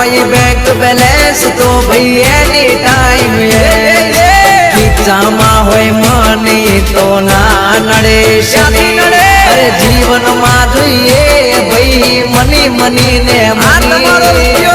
હોય bank balance તો ભાઈ એની ટાઈમ ખીચામાં હોય મની તો ના નડે શનિ અરે જીવનમાં જોઈએ ભાઈ મની મની ને મની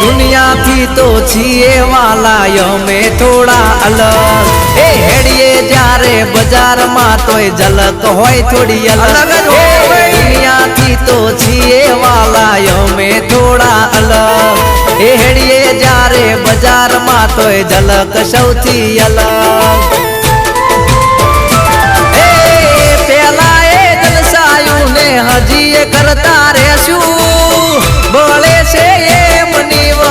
દુનિયાથી તો છીએ વાલા અમે થોડા અલગ એ હેડીએ જ્યારે બજારમાં તોય ઝલક હોય થોડી અલગ દુનિયાથી તો છીએ વાલા અમે થોડા અલગ એ હેડીએ જ્યારે બજારમાં તોય ઝલક સૌથી અલગ એ પેલા એ જલસાયું ને હજી એ કરતા રહેશું બોલે છે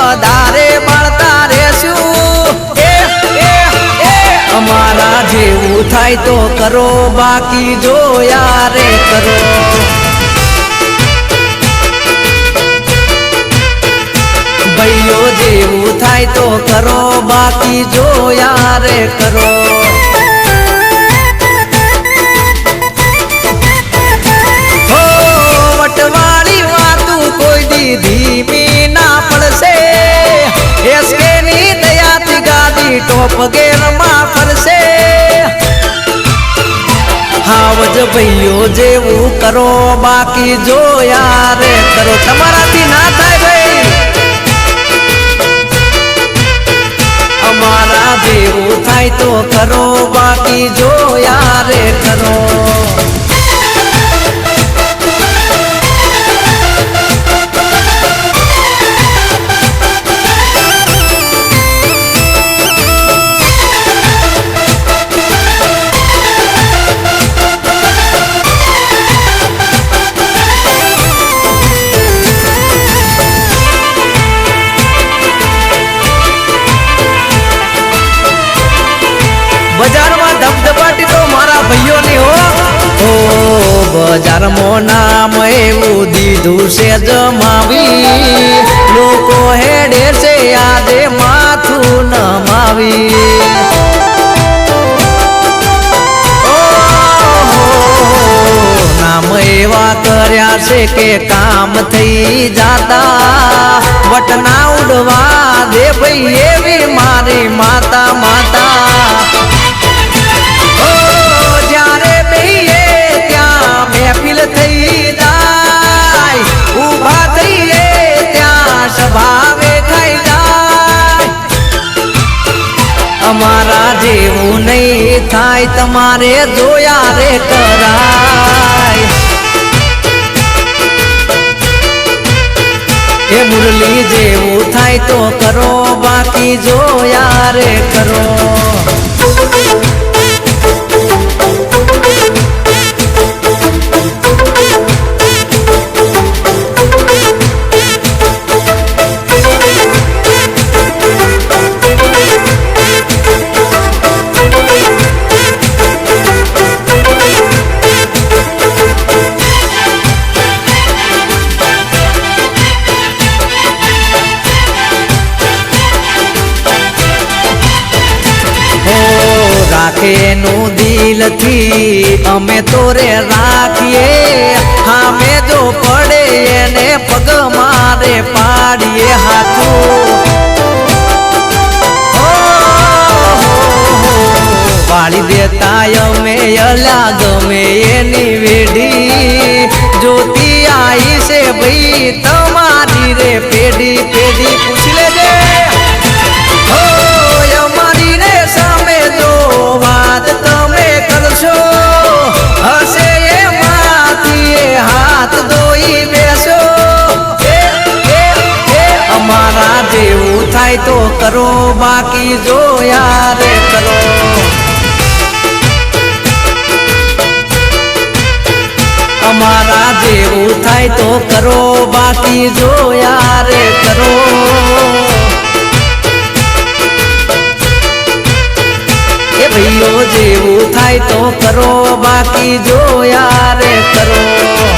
વધારે બાળતા રહેશું અમારા જેવું થાય તો કરો બાકી જો યારે કરો ભાઈઓ જેવું થાય તો કરો બાકી જો યારે કરો વટવાળી વાતું કોઈ દી ધીમી ના પડશે એસકે ની દયાથી ગાડી ટોપ ગેરમાં ફરશે હાવજ ભાઈઓ જેવું કરો બાકી જો યારે કરો તમારાથી ના થાય ભાઈ અમારા જેવું થાય તો કરો બાકી જો યારે કરો બજારમાં ધબધબાટી તો મારા ભાઈઓની હો બજારમાં નામ એવું દીધું છે જમાવી લોકો હેડે છે આજે માથું નમાવી નામ એવા કર્યા છે કે કામ થઈ જાતા વટના ઉડવા દે ભાઈ એવી મારી માતા માતા મહેફિલ થઈ જાય ઊભા થઈએ ત્યાં સ્વભાવે ખાઈ જાય અમારા જેવું નહીં થાય તમારે જોયા રે કરાય એ મુરલી જેવું થાય તો કરો બાકી જોયા રે કરો રાખેનું દિલથી અમે તો રે રાખીએ હામે જો પડે એને પગ મારે પાડીએ હાથું વાળી દેતા અમે અલા ગમે એની વેઢી જોતી આવી છે ભાઈ તમારી રે પેઢી પેઢી પૂછી લેજે વાત તમે કરશો હશે એમાંથી હાથ ધોઈ બેસો અમારા જેવું થાય તો કરો બાકી જો યારે કરો અમારા જેવું થાય તો કરો બાકી જો યારે કરો ભાઈઓ જેવું થાય તો કરો બાકી જો યારે કરો